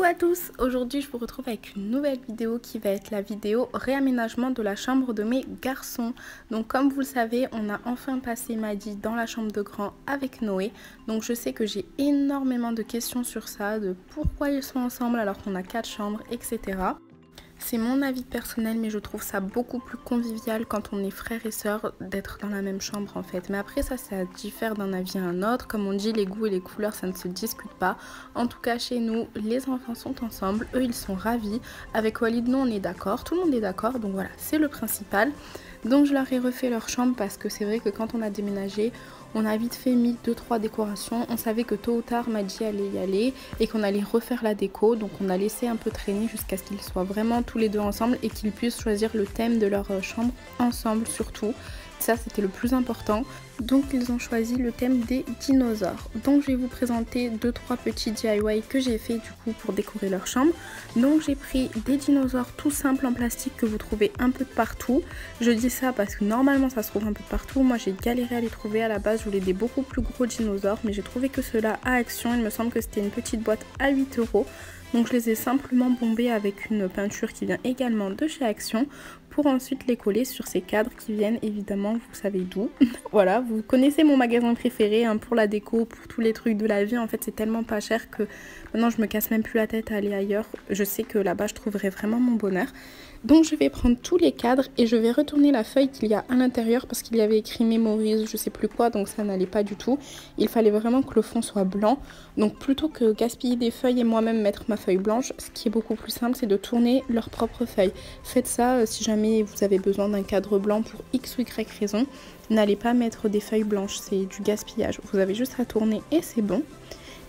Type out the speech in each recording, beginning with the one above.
Coucou à tous, aujourd'hui je vous retrouve avec une nouvelle vidéo qui va être la vidéo réaménagement de la chambre de mes garçons. Donc comme vous le savez, on a enfin passé Maddy dans la chambre de grand avec Noé. Donc je sais que j'ai énormément de questions sur ça, de pourquoi ils sont ensemble alors qu'on a 4 chambres, etc. C'est mon avis personnel, mais je trouve ça beaucoup plus convivial quand on est frères et sœurs d'être dans la même chambre en fait. Mais après ça diffère d'un avis à un autre. Comme on dit, les goûts et les couleurs ça ne se discute pas. En tout cas chez nous, les enfants sont ensemble, eux ils sont ravis. Avec Walid, nous on est d'accord, tout le monde est d'accord, donc voilà, c'est le principal. Donc je leur ai refait leur chambre parce que c'est vrai que quand on a déménagé, on a vite fait mis 2-3 décorations. On savait que tôt ou tard Maddy allait y aller et qu'on allait refaire la déco. Donc on a laissé un peu traîner jusqu'à ce qu'ils soient vraiment tous les deux ensemble et qu'ils puissent choisir le thème de leur chambre ensemble surtout. Ça c'était le plus important. Donc ils ont choisi le thème des dinosaures. Donc je vais vous présenter 2-3 petits DIY que j'ai fait du coup pour décorer leur chambre. Donc j'ai pris des dinosaures tout simples en plastique que vous trouvez un peu de partout. Je dis ça parce que normalement ça se trouve un peu de partout. Moi j'ai galéré à les trouver à la base. Je voulais des beaucoup plus gros dinosaures, mais j'ai trouvé que ceux-là à Action. Il me semble que c'était une petite boîte à 8 €. Donc je les ai simplement bombés avec une peinture qui vient également de chez Action pour ensuite les coller sur ces cadres qui viennent évidemment, vous savez d'où. Voilà, vous connaissez mon magasin préféré hein, pour la déco, pour tous les trucs de la vie. En fait c'est tellement pas cher que maintenant je me casse même plus la tête à aller ailleurs. Je sais que là-bas je trouverai vraiment mon bonheur. Donc je vais prendre tous les cadres et je vais retourner la feuille qu'il y a à l'intérieur parce qu'il y avait écrit Memories, je sais plus quoi, donc ça n'allait pas du tout. Il fallait vraiment que le fond soit blanc. Donc plutôt que gaspiller des feuilles et moi-même mettre ma feuille blanche, ce qui est beaucoup plus simple c'est de tourner leur propre feuille. Faites ça si jamais vous avez besoin d'un cadre blanc pour X ou Y raison. N'allez pas mettre des feuilles blanches, c'est du gaspillage. Vous avez juste à tourner et c'est bon.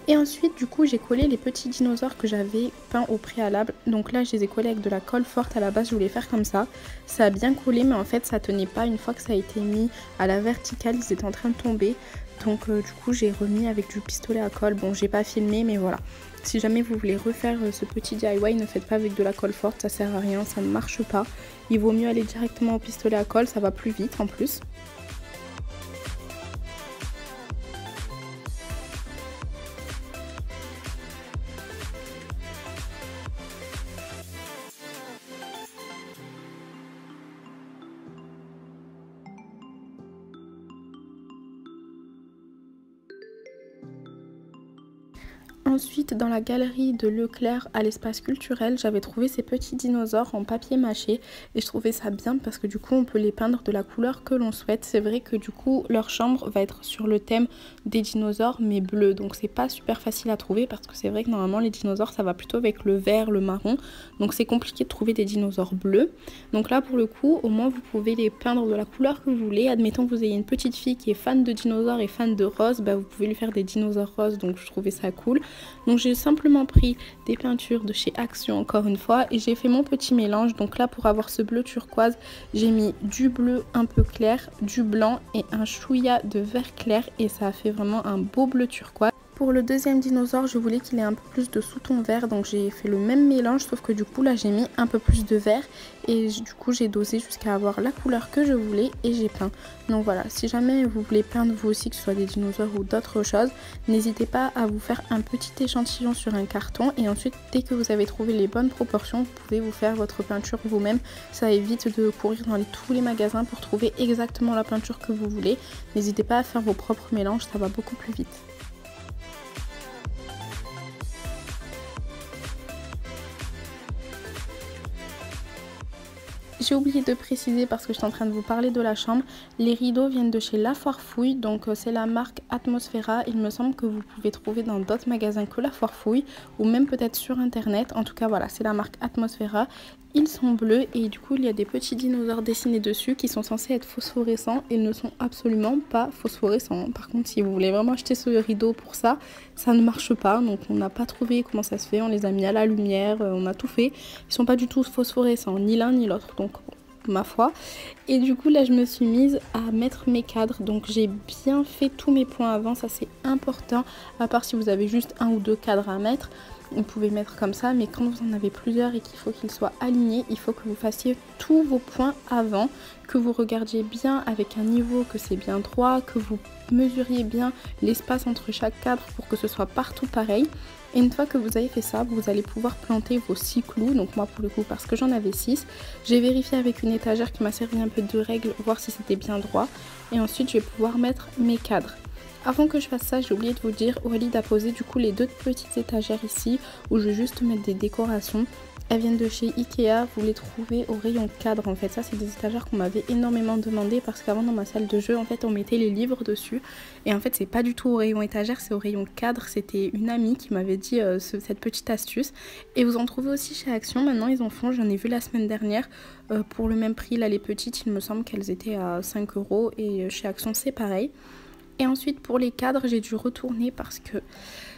Et ensuite du coup j'ai collé les petits dinosaures que j'avais peints au préalable. Donc là je les ai collés avec de la colle forte. À la base je voulais faire comme ça. Ça a bien collé mais en fait ça tenait pas. Une fois que ça a été mis à la verticale ils étaient en train de tomber. Donc du coup j'ai remis avec du pistolet à colle. Bon j'ai pas filmé mais voilà. Si jamais vous voulez refaire ce petit DIY, ne faites pas avec de la colle forte, ça sert à rien, ça ne marche pas. Il vaut mieux aller directement au pistolet à colle, ça va plus vite en plus. Ensuite, dans la galerie de Leclerc à l'espace culturel, j'avais trouvé ces petits dinosaures en papier mâché et je trouvais ça bien parce que du coup on peut les peindre de la couleur que l'on souhaite. C'est vrai que du coup leur chambre va être sur le thème des dinosaures mais bleu, donc c'est pas super facile à trouver parce que c'est vrai que normalement les dinosaures ça va plutôt avec le vert, le marron, donc c'est compliqué de trouver des dinosaures bleus. Donc là pour le coup au moins vous pouvez les peindre de la couleur que vous voulez. Admettons que vous ayez une petite fille qui est fan de dinosaures et fan de rose, bah vous pouvez lui faire des dinosaures roses, donc je trouvais ça cool. Donc j'ai simplement pris des peintures de chez Action encore une fois et j'ai fait mon petit mélange. Donc là pour avoir ce bleu turquoise j'ai mis du bleu un peu clair, du blanc et un chouïa de vert clair et ça a fait vraiment un beau bleu turquoise. Pour le deuxième dinosaure, je voulais qu'il ait un peu plus de sous-ton vert, donc j'ai fait le même mélange, sauf que du coup là j'ai mis un peu plus de vert et du coup j'ai dosé jusqu'à avoir la couleur que je voulais et j'ai peint. Donc voilà, si jamais vous voulez peindre vous aussi, que ce soit des dinosaures ou d'autres choses, n'hésitez pas à vous faire un petit échantillon sur un carton et ensuite dès que vous avez trouvé les bonnes proportions, vous pouvez vous faire votre peinture vous-même. Ça évite de courir dans tous les magasins pour trouver exactement la peinture que vous voulez. N'hésitez pas à faire vos propres mélanges, ça va beaucoup plus vite. J'ai oublié de préciser parce que je suis en train de vous parler de la chambre, les rideaux viennent de chez La Foire Fouille, donc c'est la marque Atmosfera. Il me semble que vous pouvez trouver dans d'autres magasins que La Foire Fouille ou même peut-être sur internet. En tout cas voilà, c'est la marque Atmosfera. Ils sont bleus et du coup il y a des petits dinosaures dessinés dessus qui sont censés être phosphorescents. Ils ne sont absolument pas phosphorescents. Par contre si vous voulez vraiment acheter ce rideau pour ça, ça ne marche pas. Donc on n'a pas trouvé comment ça se fait, on les a mis à la lumière, on a tout fait. Ils sont pas du tout phosphorescents, ni l'un ni l'autre. Donc ma foi. Et du coup là je me suis mise à mettre mes cadres, donc j'ai bien fait tous mes points avant, ça c'est important, à part si vous avez juste un ou deux cadres à mettre, vous pouvez mettre comme ça, mais quand vous en avez plusieurs et qu'il faut qu'ils soient alignés, il faut que vous fassiez tous vos points avant, que vous regardiez bien avec un niveau, que c'est bien droit, que vous mesuriez bien l'espace entre chaque cadre pour que ce soit partout pareil. Et une fois que vous avez fait ça, vous allez pouvoir planter vos 6 clous. Donc moi pour le coup, parce que j'en avais 6, j'ai vérifié avec une étagère qui m'a servi un peu de règle, voir si c'était bien droit. Et ensuite je vais pouvoir mettre mes cadres. Avant que je fasse ça, j'ai oublié de vous dire, Walid a posé du coup les 2 petites étagères ici où je vais juste mettre des décorations. Elles viennent de chez Ikea, vous les trouvez au rayon cadre en fait. Ça c'est des étagères qu'on m'avait énormément demandé parce qu'avant dans ma salle de jeu en fait on mettait les livres dessus. Et en fait c'est pas du tout au rayon étagère, c'est au rayon cadre. C'était une amie qui m'avait dit cette petite astuce. Et vous en trouvez aussi chez Action, maintenant ils en font, j'en ai vu la semaine dernière. Pour le même prix, là les petites il me semble qu'elles étaient à 5 € et chez Action c'est pareil. Et ensuite pour les cadres j'ai dû retourner parce que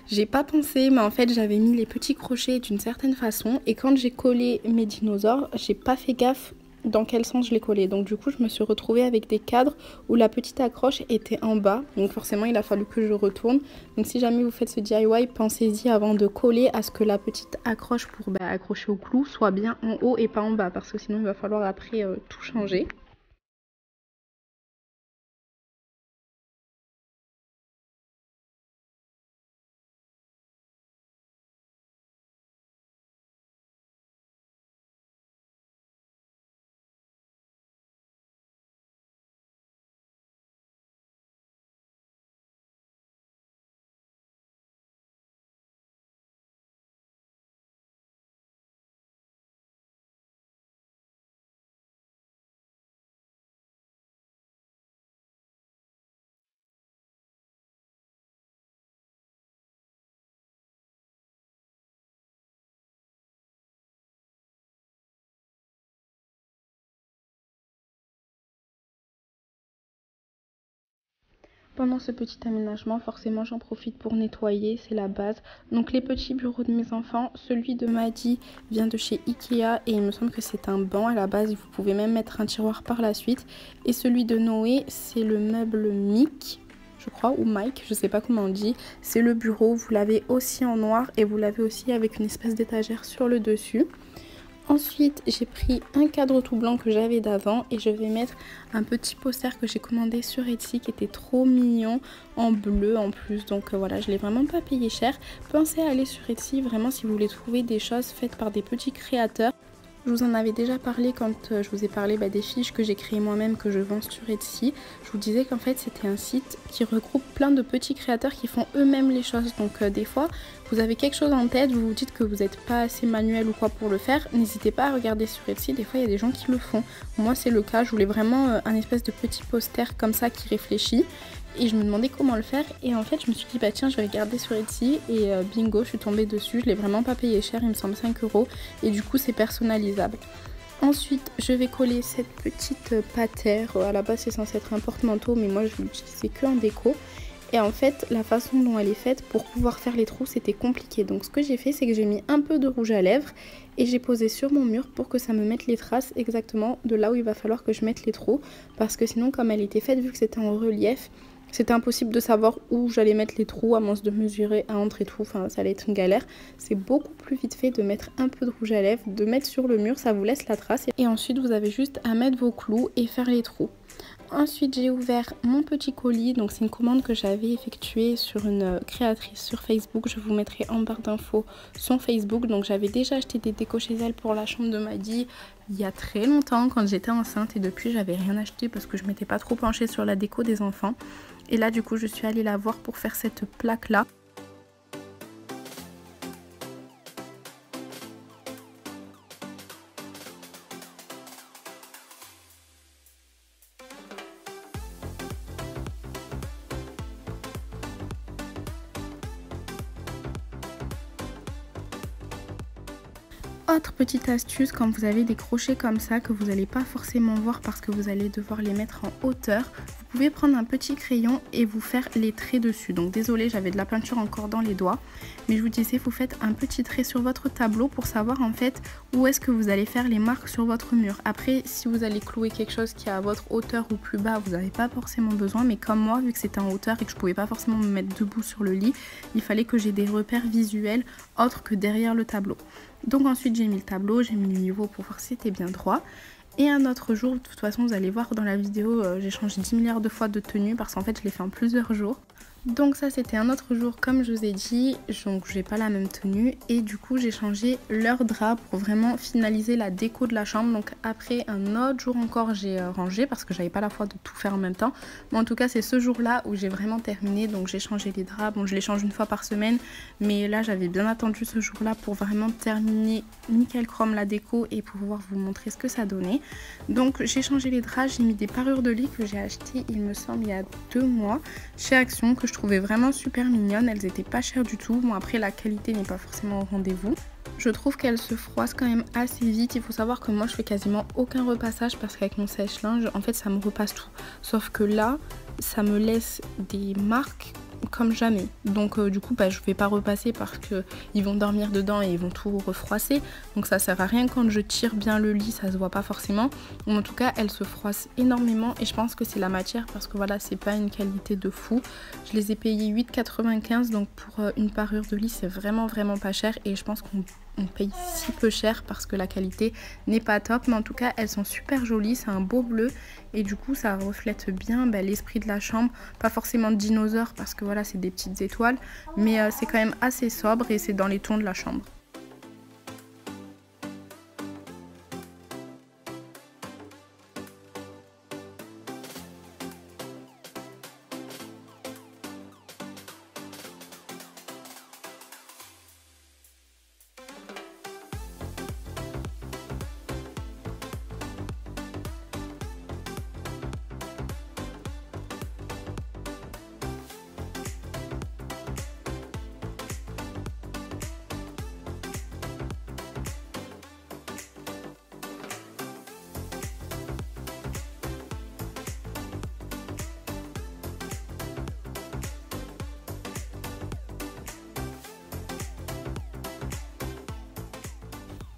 j'ai pas pensé, mais en fait j'avais mis les petits crochets d'une certaine façon et quand j'ai collé mes dinosaures, j'ai pas fait gaffe dans quel sens je les collais. Donc du coup je me suis retrouvée avec des cadres où la petite accroche était en bas. Donc forcément il a fallu que je retourne. Donc si jamais vous faites ce DIY, pensez-y avant de coller à ce que la petite accroche pour accrocher au clou soit bien en haut et pas en bas. Parce que sinon il va falloir après tout changer. Pendant ce petit aménagement, forcément j'en profite pour nettoyer, c'est la base. Donc les petits bureaux de mes enfants, celui de Maddy vient de chez Ikea et il me semble que c'est un banc à la base. Vous pouvez même mettre un tiroir par la suite. Et celui de Noé, c'est le meuble Mick, je crois, ou Mike, je sais pas comment on dit. C'est le bureau, vous l'avez aussi en noir et vous l'avez aussi avec une espèce d'étagère sur le dessus. Ensuite, j'ai pris un cadre tout blanc que j'avais d'avant et je vais mettre un petit poster que j'ai commandé sur Etsy qui était trop mignon, en bleu en plus. Donc voilà, je l'ai vraiment pas payé cher. Pensez à aller sur Etsy vraiment si vous voulez trouver des choses faites par des petits créateurs. Je vous en avais déjà parlé quand je vous ai parlé des fiches que j'ai créées moi-même que je vends sur Etsy. Je vous disais qu'en fait c'était un site qui regroupe plein de petits créateurs qui font eux-mêmes les choses. Donc des fois vous avez quelque chose en tête, vous vous dites que vous n'êtes pas assez manuel ou quoi pour le faire. N'hésitez pas à regarder sur Etsy, des fois il y a des gens qui le font. Moi c'est le cas, je voulais vraiment un espèce de petit poster comme ça qui réfléchit. Et je me demandais comment le faire et en fait je me suis dit bah tiens je vais regarder sur Etsy et bingo je suis tombée dessus, je l'ai vraiment pas payé cher, il me semble 5 € et du coup c'est personnalisable. Ensuite je vais coller cette petite patère, à la base c'est censé être un porte-manteau mais moi je l'utilisais que en déco. Et en fait la façon dont elle est faite pour pouvoir faire les trous c'était compliqué. Donc ce que j'ai fait c'est que j'ai mis un peu de rouge à lèvres et j'ai posé sur mon mur pour que ça me mette les traces exactement de là où il va falloir que je mette les trous. Parce que sinon comme elle était faite, vu que c'était en relief, c'était impossible de savoir où j'allais mettre les trous à moins de mesurer un entre et tout, enfin ça allait être une galère. C'est beaucoup plus vite fait de mettre un peu de rouge à lèvres, de mettre sur le mur, ça vous laisse la trace. Et ensuite vous avez juste à mettre vos clous et faire les trous. Ensuite j'ai ouvert mon petit colis, donc c'est une commande que j'avais effectuée sur une créatrice sur Facebook. Je vous mettrai en barre d'infos son Facebook. Donc j'avais déjà acheté des décos chez elle pour la chambre de Maddy il y a très longtemps quand j'étais enceinte et depuis j'avais rien acheté parce que je m'étais pas trop penchée sur la déco des enfants. Et là du coup je suis allée la voir pour faire cette plaque là. Autre petite astuce, quand vous avez des crochets comme ça que vous n'allez pas forcément voir parce que vous allez devoir les mettre en hauteur, vous pouvez prendre un petit crayon et vous faire les traits dessus. Donc désolée, j'avais de la peinture encore dans les doigts, mais je vous disais, vous faites un petit trait sur votre tableau pour savoir en fait où est-ce que vous allez faire les marques sur votre mur. Après, si vous allez clouer quelque chose qui est à votre hauteur ou plus bas, vous n'avez pas forcément besoin, mais comme moi, vu que c'était en hauteur et que je pouvais pas forcément me mettre debout sur le lit, il fallait que j'ai des repères visuels autres que derrière le tableau. Donc ensuite j'ai mis le tableau, j'ai mis le niveau pour voir si c'était bien droit. Et un autre jour, de toute façon vous allez voir dans la vidéo, j'ai changé 10 milliards de fois de tenue parce qu'en fait je l'ai fait en plusieurs jours. Donc ça c'était un autre jour comme je vous ai dit, donc j'ai pas la même tenue et du coup j'ai changé leur drap pour vraiment finaliser la déco de la chambre. Donc après un autre jour encore j'ai rangé parce que j'avais pas la foi de tout faire en même temps. Mais en tout cas c'est ce jour là où j'ai vraiment terminé, donc j'ai changé les draps. Bon je les change une fois par semaine mais là j'avais bien attendu ce jour là pour vraiment terminer nickel chrome la déco et pouvoir vous montrer ce que ça donnait. Donc j'ai changé les draps, j'ai mis des parures de lit que j'ai acheté il me semble il y a 2 mois chez Action que je trouvais vraiment super mignonnes, elles étaient pas chères du tout. Bon après la qualité n'est pas forcément au rendez-vous. Je trouve qu'elles se froissent quand même assez vite. Il faut savoir que moi je fais quasiment aucun repassage parce qu'avec mon sèche-linge en fait ça me repasse tout. Sauf que là ça me laisse des marques comme jamais. Donc du coup je vais pas repasser parce que ils vont dormir dedans et ils vont tout refroisser. Donc ça sert à rien. Quand je tire bien le lit ça se voit pas forcément. En tout cas elles se froissent énormément et je pense que c'est la matière parce que voilà c'est pas une qualité de fou. Je les ai payées 8,95 donc pour une parure de lit c'est vraiment pas cher et je pense qu'on paye si peu cher parce que la qualité n'est pas top, mais en tout cas elles sont super jolies, c'est un beau bleu et du coup ça reflète bien l'esprit de la chambre, pas forcément de dinosaure parce que voilà c'est des petites étoiles, mais c'est quand même assez sobre et c'est dans les tons de la chambre.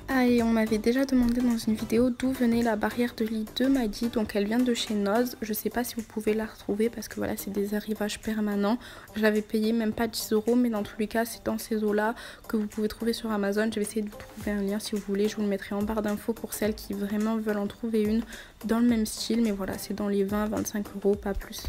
Ah et on m'avait déjà demandé dans une vidéo d'où venait la barrière de lit de Maddy, donc elle vient de chez Noz. Je sais pas si vous pouvez la retrouver parce que voilà c'est des arrivages permanents. Je l'avais payé même pas 10 € mais dans tous les cas c'est dans ces eaux là que vous pouvez trouver sur Amazon. Je vais essayer de vous trouver un lien si vous voulez, je vous le mettrai en barre d'infos pour celles qui vraiment veulent en trouver une dans le même style. Mais voilà c'est dans les 20-25 €, pas plus.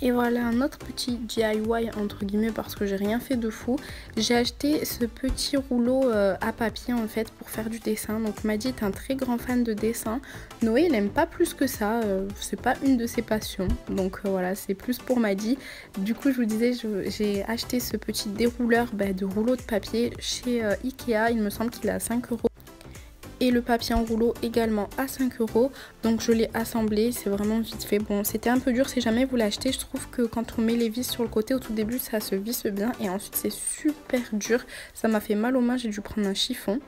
Et voilà un autre petit DIY entre guillemets parce que j'ai rien fait de fou. J'ai acheté ce petit rouleau à papier en fait pour faire du dessin. Donc Maddy est un très grand fan de dessin. Noé il aime pas plus que ça, c'est pas une de ses passions. Donc voilà c'est plus pour Maddy. Du coup je vous disais j'ai acheté ce petit dérouleur de rouleau de papier chez Ikea. Il me semble qu'il est à 5 €. Et le papier en rouleau également à 5 €. Donc je l'ai assemblé, c'est vraiment vite fait. Bon c'était un peu dur si jamais vous l'achetez. Je trouve que quand on met les vis sur le côté au tout début ça se visse bien. Et ensuite c'est super dur. Ça m'a fait mal aux mains, j'ai dû prendre un chiffon.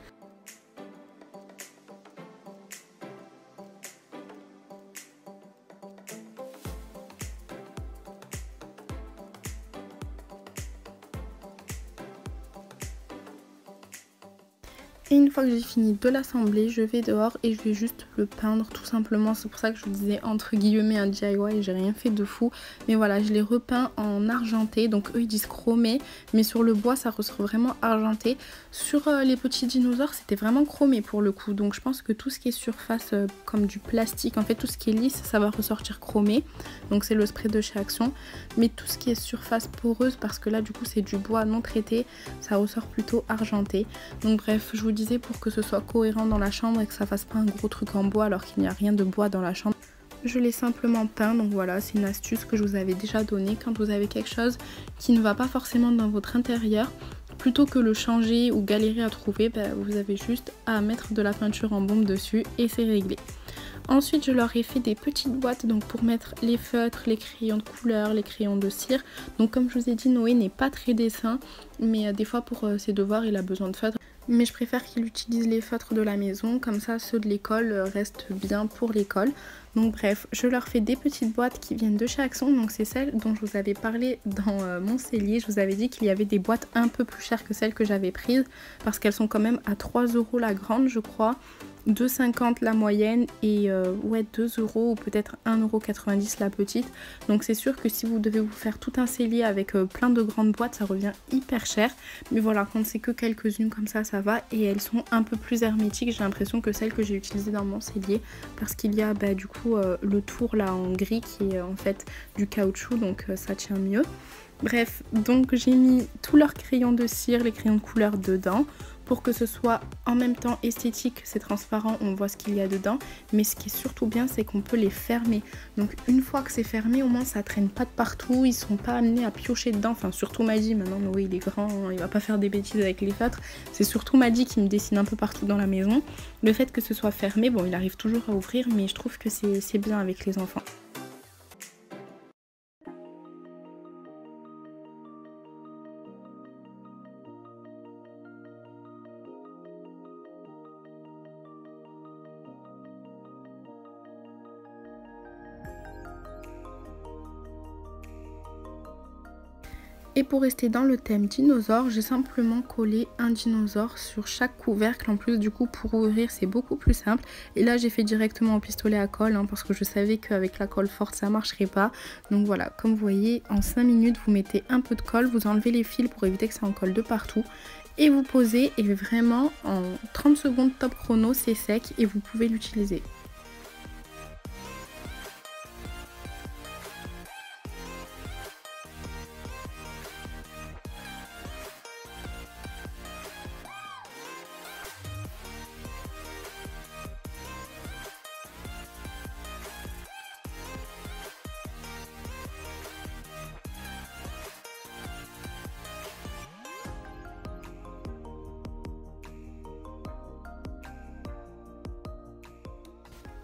Et une fois que j'ai fini de l'assembler, je vais dehors et je vais juste le peindre tout simplement. C'est pour ça que je vous disais entre guillemets un DIY et j'ai rien fait de fou. Mais voilà, je l'ai repeint en argenté. Donc eux ils disent chromé, mais sur le bois ça ressort vraiment argenté. Sur les petits dinosaures c'était vraiment chromé pour le coup. Donc je pense que tout ce qui est surface comme du plastique, en fait tout ce qui est lisse ça va ressortir chromé. Donc c'est le spray de chez Action. Mais tout ce qui est surface poreuse, parce que là du coup c'est du bois non traité, ça ressort plutôt argenté. Donc bref, je vous dis pour que ce soit cohérent dans la chambre et que ça fasse pas un gros truc en bois alors qu'il n'y a rien de bois dans la chambre. Je l'ai simplement peint, donc voilà c'est une astuce que je vous avais déjà donnée. Quand vous avez quelque chose qui ne va pas forcément dans votre intérieur, plutôt que le changer ou galérer à trouver, vous avez juste à mettre de la peinture en bombe dessus et c'est réglé. Ensuite je leur ai fait des petites boîtes donc pour mettre les feutres, les crayons de couleur, les crayons de cire. Donc comme je vous ai dit Noé n'est pas très dessin mais des fois pour ses devoirs il a besoin de feutres. Mais je préfère qu'il utilise les feutres de la maison, comme ça ceux de l'école restent bien pour l'école. Donc bref, je leur fais des petites boîtes qui viennent de chez Action. Donc c'est celles dont je vous avais parlé dans mon cellier. Je vous avais dit qu'il y avait des boîtes un peu plus chères que celles que j'avais prises. Parce qu'elles sont quand même à 3 € la grande je crois. 2,50 la moyenne et ouais 2 € ou peut-être 1,90 € la petite. Donc c'est sûr que si vous devez vous faire tout un cellier avec plein de grandes boîtes, ça revient hyper cher. Mais voilà, quand c'est que quelques-unes comme ça va. Et elles sont un peu plus hermétiques, j'ai l'impression, que celles que j'ai utilisées dans mon cellier. Parce qu'il y a du coup le tour là en gris qui est en fait du caoutchouc, donc ça tient mieux. Bref, donc j'ai mis tous leurs crayons de cire, les crayons de couleur dedans pour que ce soit en même temps esthétique, c'est transparent, on voit ce qu'il y a dedans. Mais ce qui est surtout bien, c'est qu'on peut les fermer. Donc une fois que c'est fermé, au moins ça traîne pas de partout, ils sont pas amenés à piocher dedans. Enfin surtout Madi, maintenant Noé il est grand, hein, il va pas faire des bêtises avec les feutres. C'est surtout Madi qui me dessine un peu partout dans la maison. Le fait que ce soit fermé, bon il arrive toujours à ouvrir, mais je trouve que c'est bien avec les enfants. Et pour rester dans le thème dinosaure, j'ai simplement collé un dinosaure sur chaque couvercle. En plus du coup pour ouvrir c'est beaucoup plus simple. Et là j'ai fait directement au pistolet à colle hein, parce que je savais qu'avec la colle forte ça marcherait pas. Donc voilà, comme vous voyez, en 5 minutes vous mettez un peu de colle, vous enlevez les fils pour éviter que ça en colle de partout. Et vous posez et vraiment en 30 secondes top chrono c'est sec et vous pouvez l'utiliser.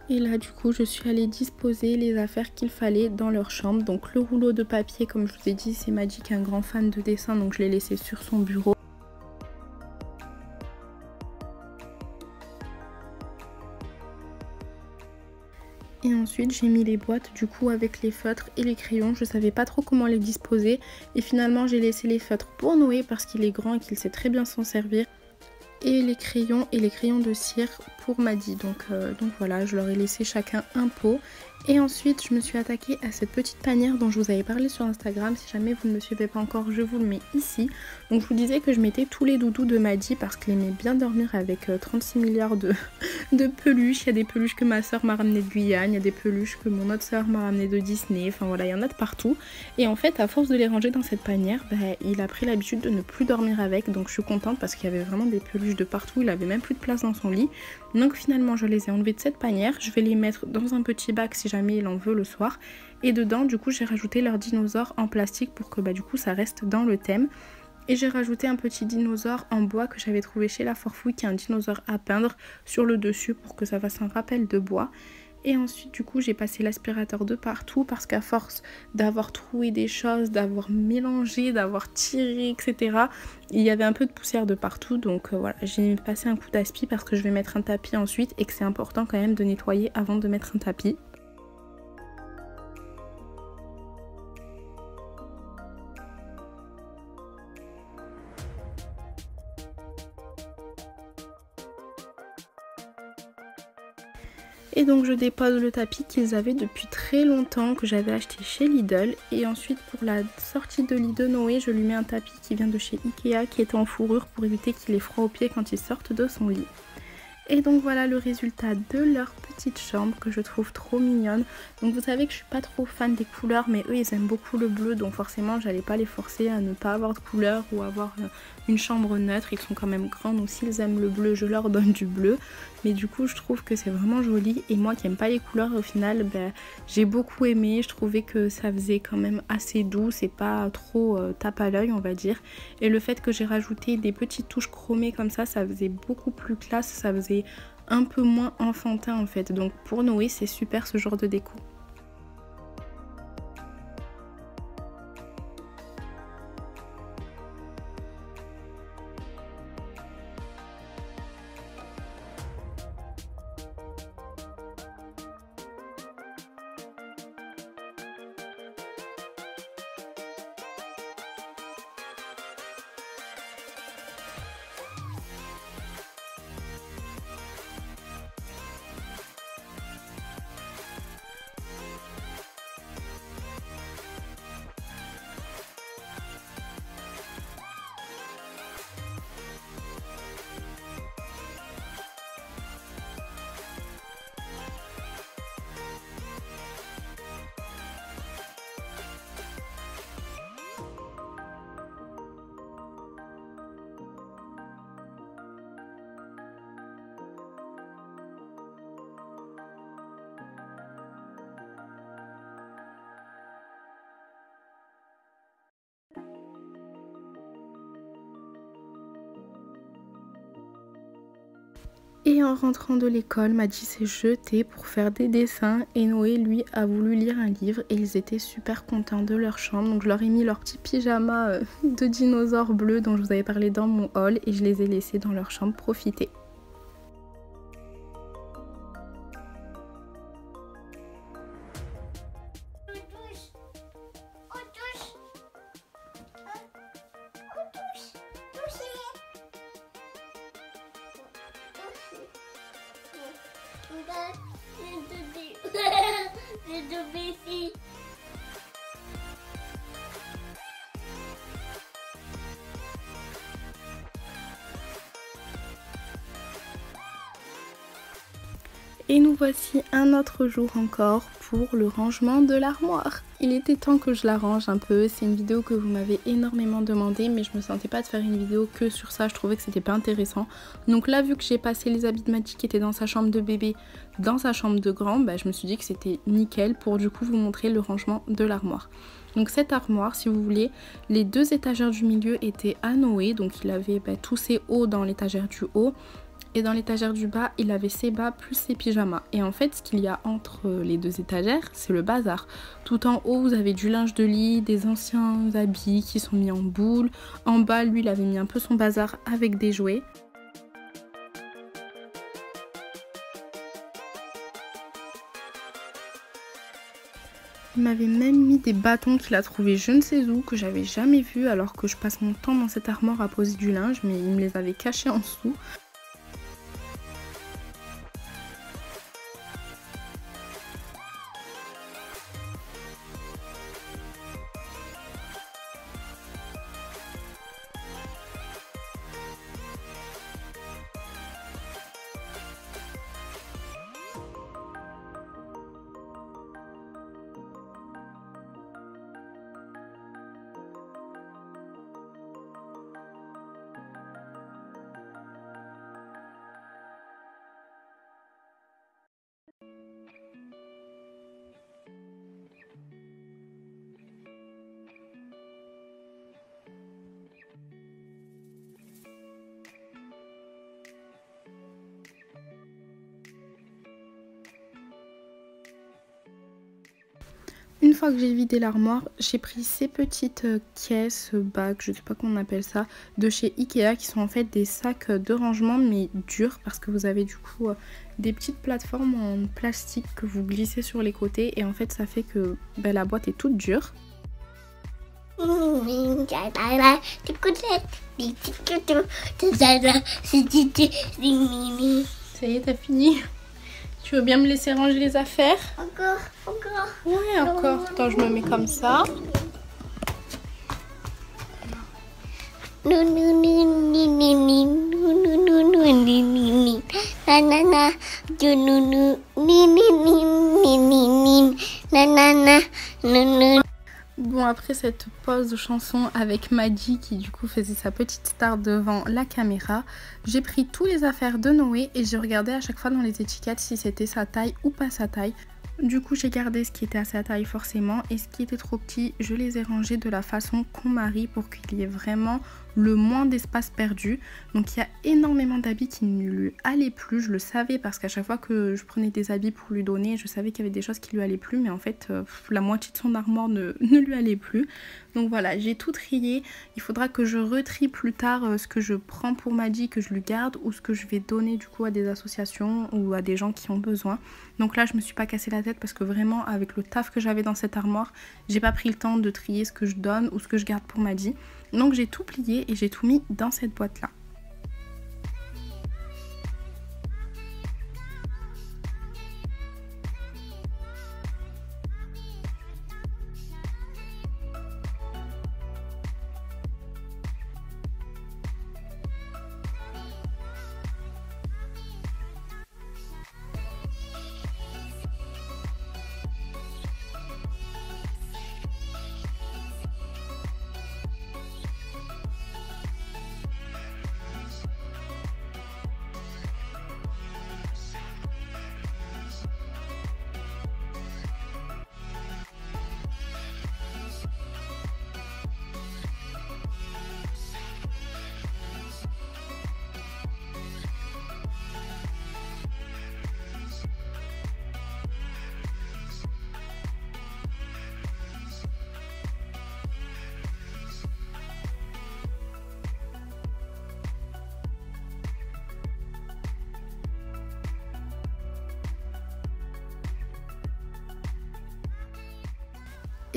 Et là du coup je suis allée disposer les affaires qu'il fallait dans leur chambre. Donc le rouleau de papier, comme je vous ai dit, c'est Madi qui est un grand fan de dessin, donc je l'ai laissé sur son bureau. Et ensuite j'ai mis les boîtes du coup avec les feutres et les crayons. Je savais pas trop comment les disposer et finalement j'ai laissé les feutres pour Noé parce qu'il est grand et qu'il sait très bien s'en servir. Et les crayons de cire pour Madi. Donc voilà, je leur ai laissé chacun un pot. Et ensuite je me suis attaquée à cette petite panière dont je vous avais parlé sur Instagram. Si jamais vous ne me suivez pas encore, je vous le mets ici. Donc je vous disais que je mettais tous les doudous de Madi parce qu'il aimait bien dormir avec 36 milliards de peluches. Il y a des peluches que ma soeur m'a ramenées de Guyane, il y a des peluches que mon autre soeur m'a ramenées de Disney. Enfin voilà, il y en a de partout. Et en fait à force de les ranger dans cette panière, il a pris l'habitude de ne plus dormir avec. Donc je suis contente parce qu'il y avait vraiment des peluches de partout. Il avait même plus de place dans son lit. Donc finalement je les ai enlevées de cette panière. Je vais les mettre dans un petit bac si jamais il en veut le soir. Et dedans du coup j'ai rajouté leurs dinosaures en plastique pour que du coup ça reste dans le thème. Et j'ai rajouté un petit dinosaure en bois que j'avais trouvé chez La Forfouille, qui est un dinosaure à peindre sur le dessus pour que ça fasse un rappel de bois. Et ensuite du coup j'ai passé l'aspirateur de partout parce qu'à force d'avoir troué des choses, d'avoir mélangé, d'avoir tiré, etc. il y avait un peu de poussière de partout. Donc voilà, j'ai passé un coup d'aspi parce que je vais mettre un tapis ensuite et que c'est important quand même de nettoyer avant de mettre un tapis. Et donc je dépose le tapis qu'ils avaient depuis très longtemps, que j'avais acheté chez Lidl. Et ensuite pour la sortie de lit de Noé, je lui mets un tapis qui vient de chez Ikea qui est en fourrure pour éviter qu'il ait froid aux pieds quand il sortent de son lit. Et donc voilà le résultat de leur petite chambre que je trouve trop mignonne. Donc vous savez que je suis pas trop fan des couleurs, mais eux ils aiment beaucoup le bleu, donc forcément j'allais pas les forcer à ne pas avoir de couleur ou avoir une chambre neutre. Ils sont quand même grands, donc s'ils aiment le bleu je leur donne du bleu. Mais du coup je trouve que c'est vraiment joli, et moi qui aime pas les couleurs, au final j'ai beaucoup aimé. Je trouvais que ça faisait quand même assez doux, c'est pas trop tape à l'œil on va dire. Et le fait que j'ai rajouté des petites touches chromées comme ça faisait beaucoup plus classe, ça faisait un peu moins enfantin en fait. Donc pour Noé c'est super ce genre de déco. Et en rentrant de l'école, Maddy s'est jetée pour faire des dessins et Noé, lui, a voulu lire un livre et ils étaient super contents de leur chambre. Donc je leur ai mis leur petit pyjama de dinosaures bleus dont je vous avais parlé dans mon haul et je les ai laissés dans leur chambre profiter. Et nous voici un autre jour encore pour le rangement de l'armoire. Il était temps que je la range un peu, c'est une vidéo que vous m'avez énormément demandé mais je me sentais pas de faire une vidéo que sur ça, je trouvais que c'était pas intéressant. Donc là vu que j'ai passé les habits de Maddy qui étaient dans sa chambre de bébé dans sa chambre de grand, bah, je me suis dit que c'était nickel pour du coup vous montrer le rangement de l'armoire. Donc cette armoire, si vous voulez, les deux étagères du milieu étaient à Noé, donc il avait tous ses hauts dans l'étagère du haut. Et dans l'étagère du bas, il avait ses bas plus ses pyjamas. Et en fait, ce qu'il y a entre les deux étagères, c'est le bazar. Tout en haut, vous avez du linge de lit, des anciens habits qui sont mis en boule. En bas, lui, il avait mis un peu son bazar avec des jouets. Il m'avait même mis des bâtons qu'il a trouvé je ne sais où, que j'avais jamais vu alors que je passe mon temps dans cette armoire à poser du linge, mais il me les avait cachés en dessous. Une fois que j'ai vidé l'armoire, j'ai pris ces petites caisses, bacs, je sais pas comment on appelle ça, de chez Ikea qui sont en fait des sacs de rangement mais durs parce que vous avez du coup des petites plateformes en plastique que vous glissez sur les côtés et en fait ça fait que la boîte est toute dure. Ça y est, t'as fini? Tu veux bien me laisser ranger les affaires? Encore. Ouais, encore. Attends, je me mets comme ça. Bon, après cette pause de chanson avec Maddy qui du coup faisait sa petite star devant la caméra, j'ai pris tous les affaires de Noé et j'ai regardé à chaque fois dans les étiquettes si c'était sa taille ou pas sa taille. Du coup j'ai gardé ce qui était à sa taille forcément et ce qui était trop petit je les ai rangés de la façon qu'on marie pour qu'il y ait vraiment le moins d'espace perdu. Donc il y a énormément d'habits qui ne lui allaient plus, je le savais parce qu'à chaque fois que je prenais des habits pour lui donner je savais qu'il y avait des choses qui lui allaient plus mais en fait la moitié de son armoire ne lui allait plus. Donc voilà, j'ai tout trié, il faudra que je retrie plus tard ce que je prends pour Maddy, que je lui garde ou ce que je vais donner du coup à des associations ou à des gens qui ont besoin. Donc là je me suis pas cassé la tête parce que vraiment avec le taf que j'avais dans cette armoire, j'ai pas pris le temps de trier ce que je donne ou ce que je garde pour Maddy. Donc j'ai tout plié et j'ai tout mis dans cette boîte là.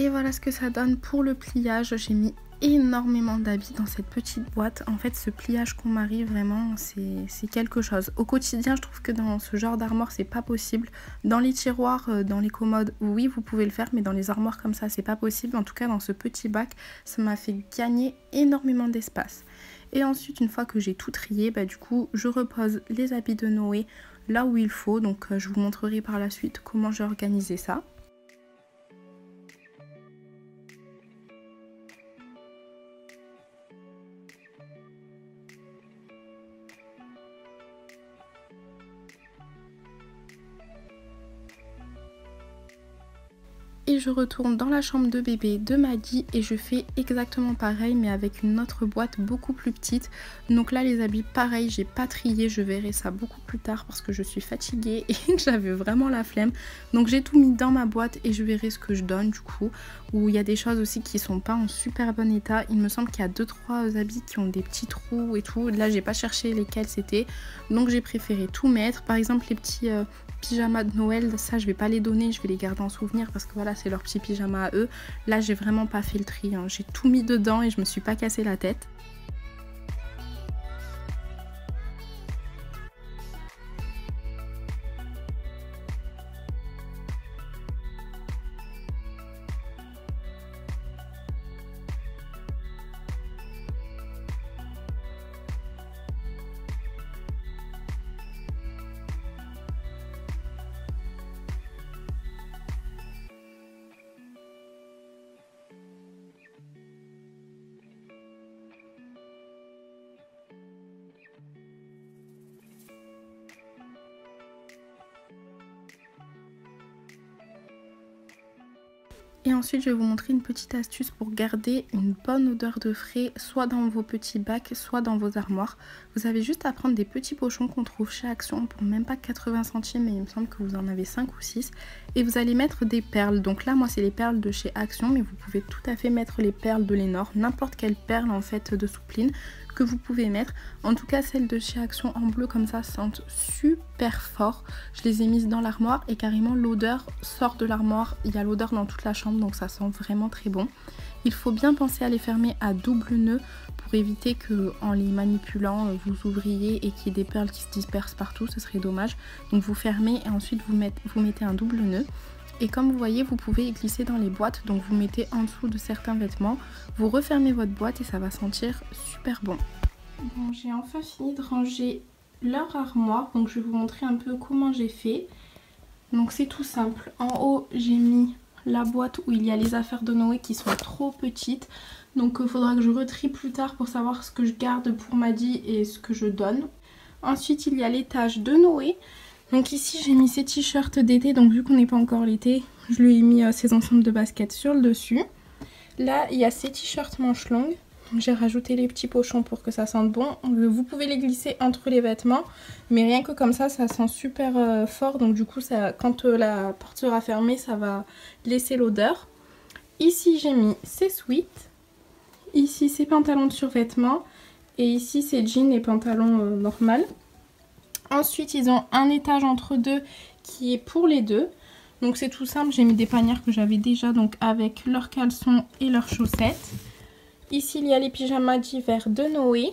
Et voilà ce que ça donne pour le pliage. J'ai mis énormément d'habits dans cette petite boîte. En fait, ce pliage qu'on marie, vraiment, c'est quelque chose. Au quotidien, je trouve que dans ce genre d'armoire, c'est pas possible. Dans les tiroirs, dans les commodes, oui, vous pouvez le faire, mais dans les armoires comme ça, c'est pas possible. En tout cas, dans ce petit bac, ça m'a fait gagner énormément d'espace. Et ensuite, une fois que j'ai tout trié, du coup, je repose les habits de Noé là où il faut. Donc, je vous montrerai par la suite comment j'ai organisé ça. Et je retourne dans la chambre de bébé de Maddy et je fais exactement pareil mais avec une autre boîte beaucoup plus petite. Donc là les habits pareil, j'ai pas trié, je verrai ça beaucoup plus tard parce que je suis fatiguée et que j'avais vraiment la flemme. Donc j'ai tout mis dans ma boîte et je verrai ce que je donne du coup. Où il y a des choses aussi qui sont pas en super bon état. Il me semble qu'il y a 2-3 habits qui ont des petits trous et tout. Là j'ai pas cherché lesquels c'était. Donc j'ai préféré tout mettre. Par exemple les petits pyjamas de Noël, ça je vais pas les donner, je vais les garder en souvenir parce que voilà c'est leur petit pyjama à eux. Là j'ai vraiment pas fait le tri, hein. J'ai tout mis dedans et je me suis pas cassé la tête. Et ensuite je vais vous montrer une petite astuce pour garder une bonne odeur de frais, soit dans vos petits bacs, soit dans vos armoires. Vous avez juste à prendre des petits pochons qu'on trouve chez Action pour même pas 80 centimes, mais il me semble que vous en avez 5 ou 6. Et vous allez mettre des perles. Donc là moi c'est les perles de chez Action, mais vous pouvez tout à fait mettre les perles de Lénore, n'importe quelle perle en fait de soupline que vous pouvez mettre. En tout cas celles de chez Action en bleu comme ça sentent super fort. Je les ai mises dans l'armoire et carrément l'odeur sort de l'armoire. Il y a l'odeur dans toute la chambre donc ça sent vraiment très bon. Il faut bien penser à les fermer à double nœud pour éviter que en les manipulant vous ouvriez et qu'il y ait des perles qui se dispersent partout, ce serait dommage. Donc vous fermez et ensuite vous mettez un double nœud. Et comme vous voyez, vous pouvez glisser dans les boîtes, donc vous mettez en dessous de certains vêtements, vous refermez votre boîte et ça va sentir super bon. Bon, j'ai enfin fini de ranger leur armoire, donc je vais vous montrer un peu comment j'ai fait. Donc c'est tout simple, en haut j'ai mis la boîte où il y a les affaires de Noé qui sont trop petites. Donc il faudra que je retrie plus tard pour savoir ce que je garde pour Maddy et ce que je donne. Ensuite il y a l'étage de Noé. Donc ici j'ai mis ces t-shirts d'été, donc vu qu'on n'est pas encore l'été, je lui ai mis ces ensembles de baskets sur le dessus. Là il y a ces t-shirts manches longues, j'ai rajouté les petits pochons pour que ça sente bon. Vous pouvez les glisser entre les vêtements, mais rien que comme ça sent super fort, donc du coup ça, quand la porte sera fermée ça va laisser l'odeur. Ici j'ai mis ces sweats, ici ces pantalons de survêtement et ici ces jeans et pantalons normaux. Ensuite, ils ont un étage entre deux qui est pour les deux. Donc c'est tout simple, j'ai mis des panières que j'avais déjà donc avec leurs caleçons et leurs chaussettes. Ici, il y a les pyjamas d'hiver de Noé.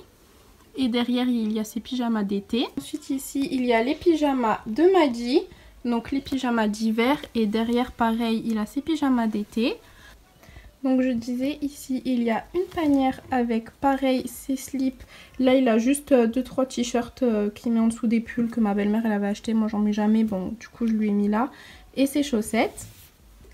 Et derrière, il y a ces pyjamas d'été. Ensuite, ici, il y a les pyjamas de Maddy. Donc les pyjamas d'hiver. Et derrière, pareil, il a ses pyjamas d'été. Donc je disais, ici il y a une panière avec pareil ses slips. Là il a juste 2-3 t-shirts qu'il met en dessous des pulls que ma belle-mère elle avait acheté. Moi j'en mets jamais, bon du coup je lui ai mis là. Et ses chaussettes.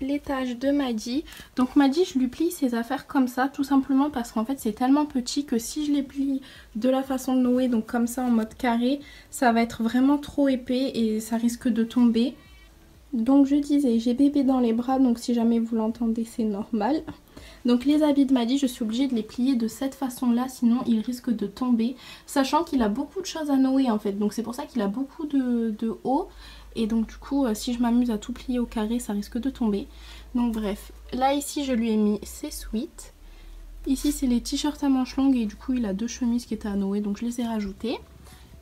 L'étage de Maddy. Donc Maddy je lui plie ses affaires comme ça tout simplement parce qu'en fait c'est tellement petit que si je les plie de la façon de Noé, donc comme ça en mode carré, ça va être vraiment trop épais et ça risque de tomber. Donc je disais, j'ai bébé dans les bras, donc si jamais vous l'entendez c'est normal. Donc les habits de Maddy, je suis obligée de les plier de cette façon-là, sinon ils risquent de tomber. Sachant qu'il a beaucoup de choses à Noé en fait, donc c'est pour ça qu'il a beaucoup de haut. Et donc du coup, si je m'amuse à tout plier au carré, ça risque de tomber. Donc bref, là ici je lui ai mis ses sweats. Ici c'est les t-shirts à manches longues et du coup il a 2 chemises qui étaient à Noé, donc je les ai rajoutées.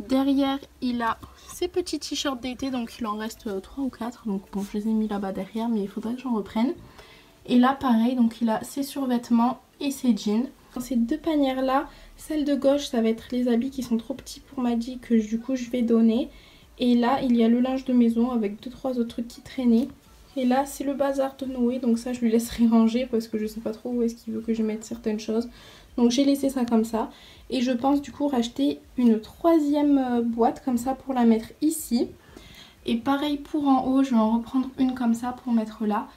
Derrière il a ces petits t-shirts d'été, donc il en reste 3 ou 4. Donc bon, je les ai mis là-bas derrière, mais il faudrait que j'en reprenne. Et là pareil, donc il a ses survêtements et ses jeans. Dans ces deux panières là, celle de gauche ça va être les habits qui sont trop petits pour Maddy que du coup je vais donner. Et là il y a le linge de maison avec 2-3 autres trucs qui traînaient. Et là c'est le bazar de Noé, donc ça je lui laisserai ranger parce que je sais pas trop où est-ce qu'il veut que je mette certaines choses. Donc j'ai laissé ça comme ça. Et je pense du coup racheter une troisième boîte comme ça pour la mettre ici. Et pareil pour en haut, je vais en reprendre une comme ça pour mettre là.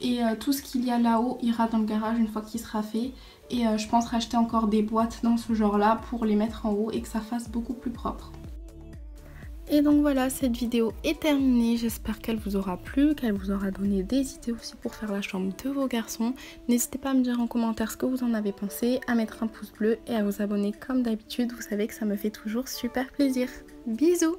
Et tout ce qu'il y a là-haut ira dans le garage une fois qu'il sera fait. Et je pense racheter encore des boîtes dans ce genre là pour les mettre en haut et que ça fasse beaucoup plus propre. Et donc voilà, cette vidéo est terminée. J'espère qu'elle vous aura plu, qu'elle vous aura donné des idées aussi pour faire la chambre de vos garçons. N'hésitez pas à me dire en commentaire ce que vous en avez pensé, à mettre un pouce bleu et à vous abonner comme d'habitude. Vous savez que ça me fait toujours super plaisir. Bisous!